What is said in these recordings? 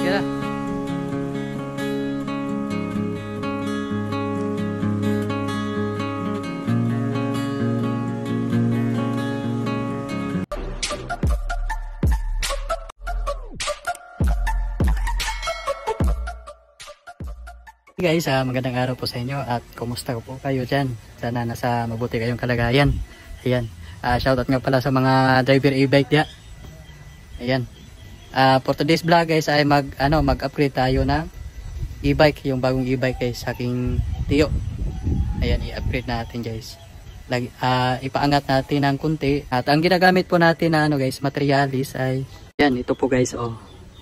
Kira. Guys, magandang araw po sa inyo at kumusta po kayo dyan? Sana nasa mabuti kayong kalagayan. Ayan, shoutout nga pala sa mga driver e-bike ya. Ayan, for today's vlog guys ay mag-upgrade tayo ng e-bike, yung bagong e-bike guys sa aking tiyo. Ayan, i-upgrade natin guys. Ipaangat natin ng kunti at ang ginagamit po natin na guys, materialis ay yan, ito po guys,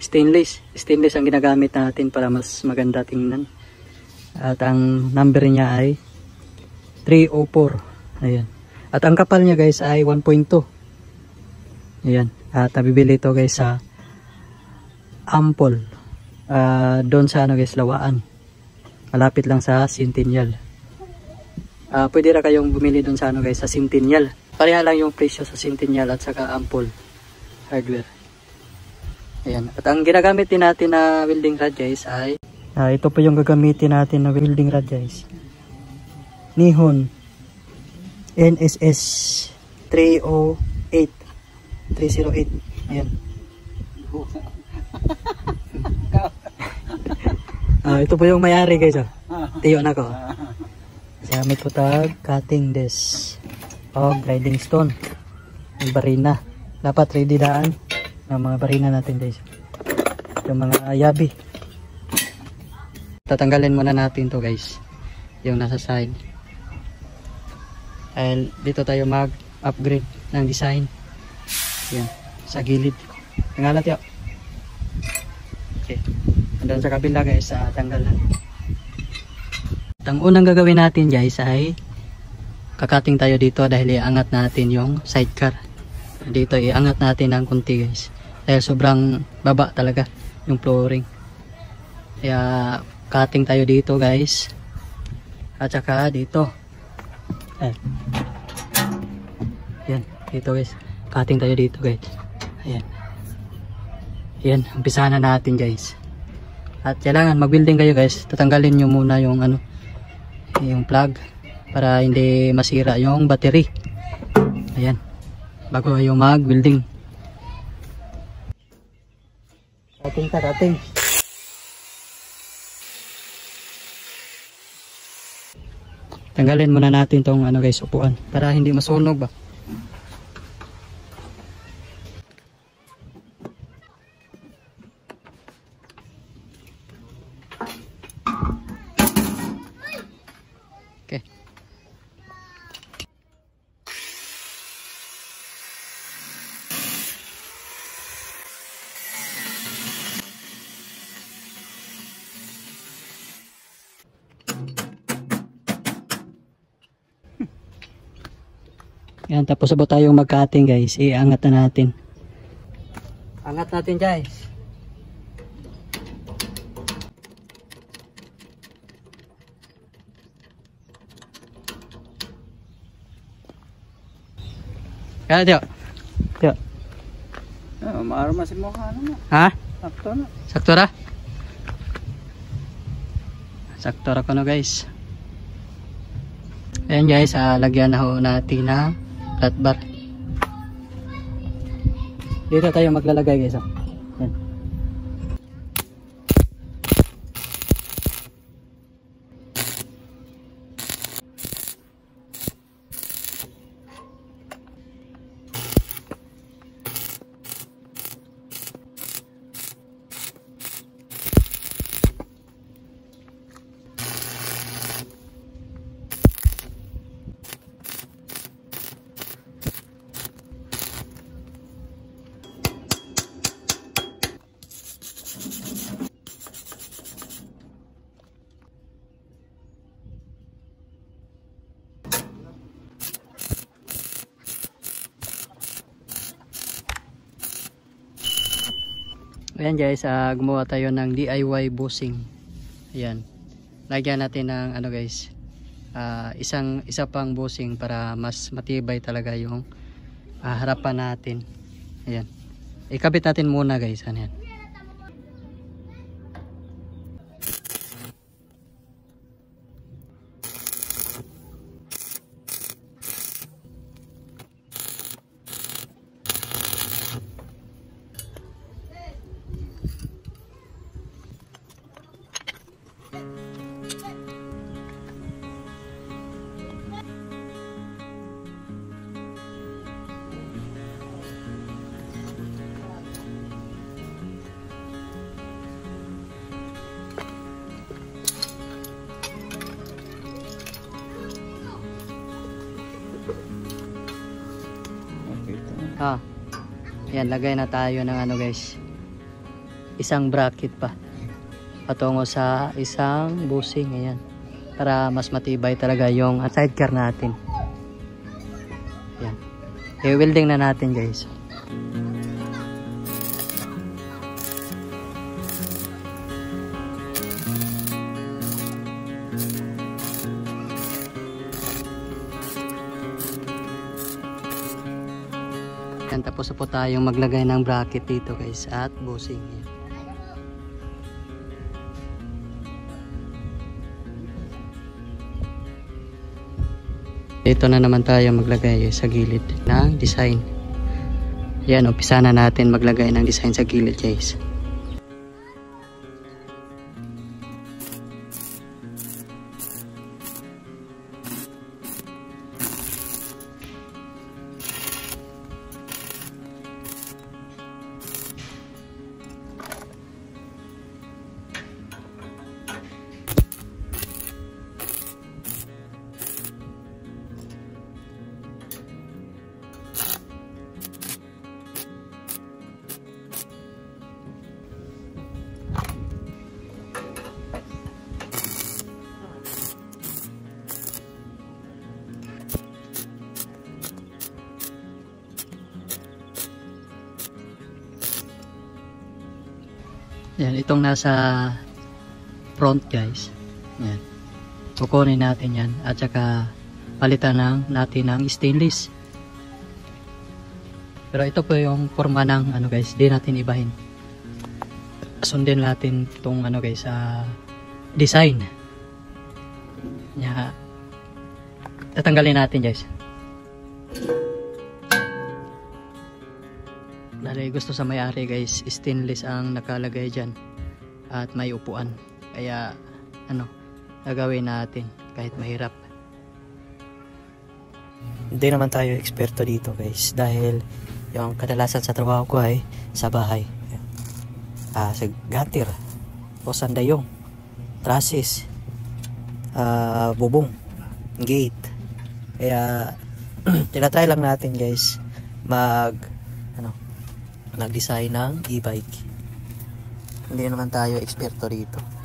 stainless ang ginagamit natin para mas maganda tingnan. At ang number niya ay 304. Ayan. At ang kapal niya guys ay 1.2. Ayan. At nabibili ito guys sa Ampol. Doon sa guys, Lawaan. Malapit lang sa Centennial. Pwede ra kayong bumili doon sa guys, sa Centennial. Pareha lang yung presyo sa Centennial at saka Ampol hardware. Ayan. At ang ginagamit din natin na welding rod guys ay ito po yung gagamitin natin na welding rod guys. Nihon NSS 308. Ayan. Ito po yung may-ari guys. Tiyo na ko. Gamit po tag cutting desk o grinding stone. Yung barina. Dapat ready daan ng mga barina natin guys. Yung mga yabi. Tatanggalin muna natin to guys, yung nasa side. Dito tayo mag-upgrade ng design. Yan, sa gilid. Tangalat yun. Okay. Andun sa kabila guys, tanggalan. At ang unang gagawin natin guys ay kakating tayo dito dahil iangat natin yung sidecar. Dito iangat natin ng kunti guys. Dahil sobrang baba talaga yung flooring. Kaya cutting tayo dito guys. At saka dito. Yan, dito guys. Cutting tayo dito guys. Ayan. Yan, umpisahan na natin guys. At kailangan mag-welding kayo guys. Tatanggalin nyo muna yung yung plug para hindi masira yung battery. Ayan. Bago kayo mag-welding. Cutting. Tanggalin muna natin tong guys, upuan para hindi masunog ba. Okay. Yan, tapos sabot tayong mag-cutting guys. Iangat na natin. Angat natin guys. Kaya tiyo. Maarma si mukha naman. Ha? Sakto na. Sakto ra? Sakto ra ko no guys. Ayan guys, lagyan na ho natin na flat bar. Dito tayo maglalagay guys. Yan. Ayan guys, gumawa tayo ng DIY bushing. Ayan. Lagyan natin ng guys, isa pang bushing para mas matibay talaga yung harapan natin. Ayan. Ikabit natin muna guys. Ayan. Yan, lagay na tayo ng ano guys, isang bracket pa patungo sa isang busing. Ayan, para mas matibay talaga yung sidecar natin. Yan, i-welding na natin guys. Yan, tapos po tayong maglagay ng bracket dito guys at busing. Yan. Dito na naman tayo maglagay sa gilid ng design. Yan, umpisa na natin maglagay ng design sa gilid guys. Yan, itong nasa front guys. Yan. Kukunin natin yan at saka palitan natin ng stainless. Pero ito po yung forma ng ano guys, di natin ibahin. Sundin natin itong ano guys, design. Yan. Tatanggalin natin guys. Dahil gusto sa may-ari guys, stainless ang nakalagay dyan at may upuan, kaya ano, gagawin natin kahit mahirap. Hindi naman tayo eksperto dito guys, dahil yung kadalasan sa trabaho ko ay sa bahay, sa gutter o sandayong, trusses, bubong, gate, kaya tinatry lang natin guys nag-design ng e-bike. Hindi naman tayo eksperto dito.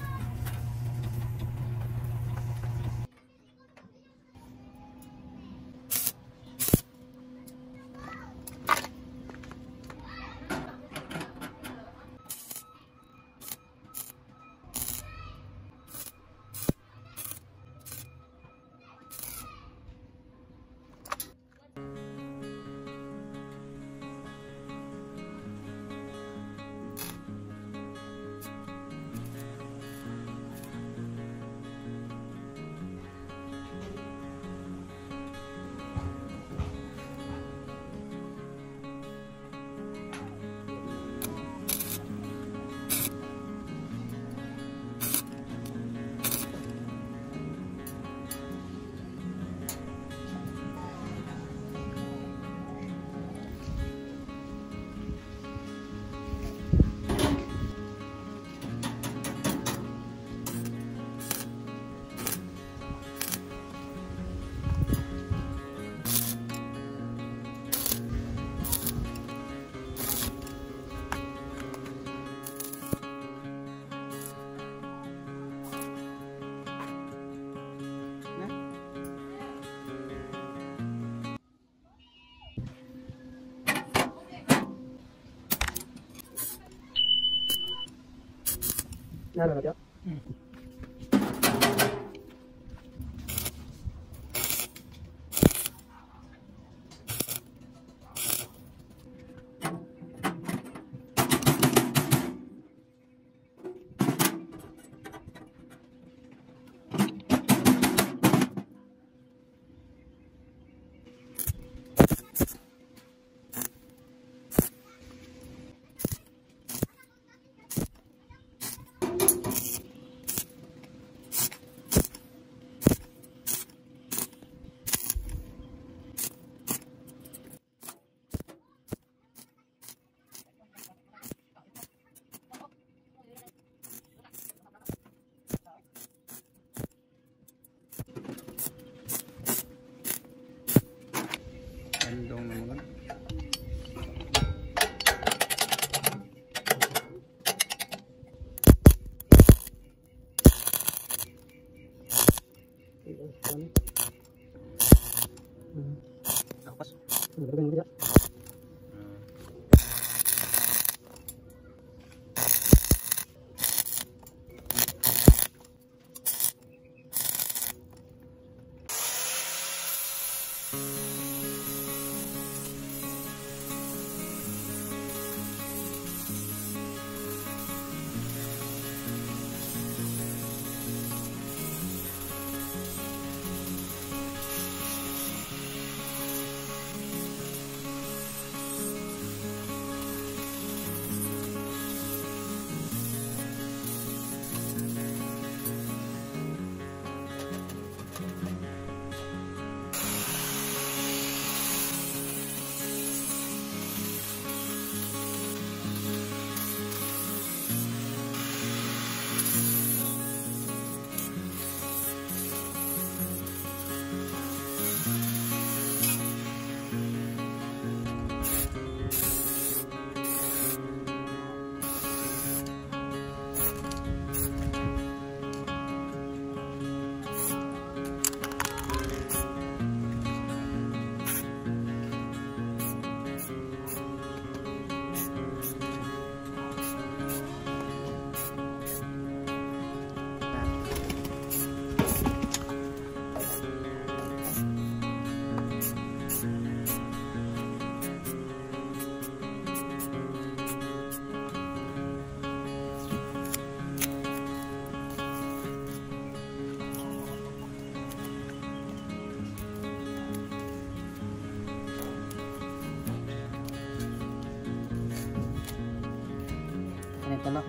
Ganito no?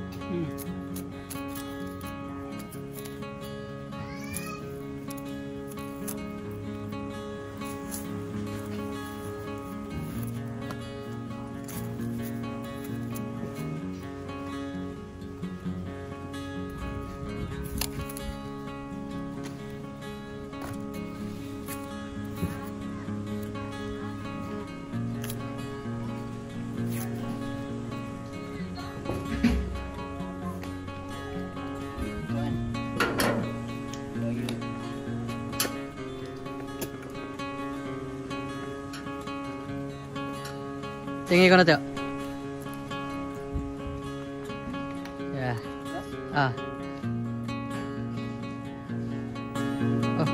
Tingin ko na tayo. Yeah. Ah. Oh.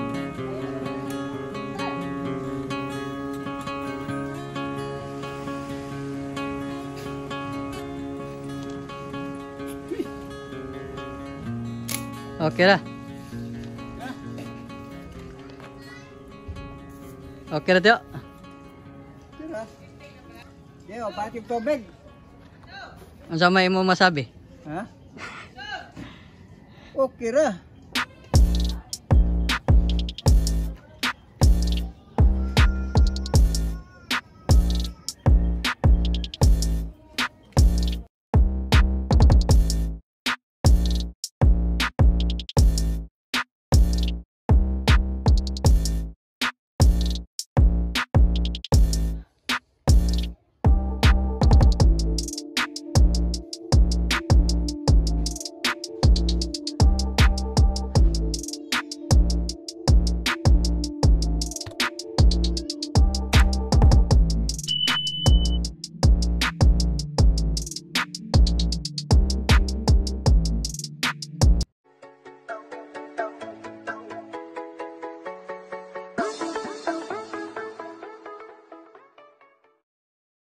Okay na. Okay na tayo. Yo, bakit tubig? Ang sa may mo masabi? Ha? Okay ra.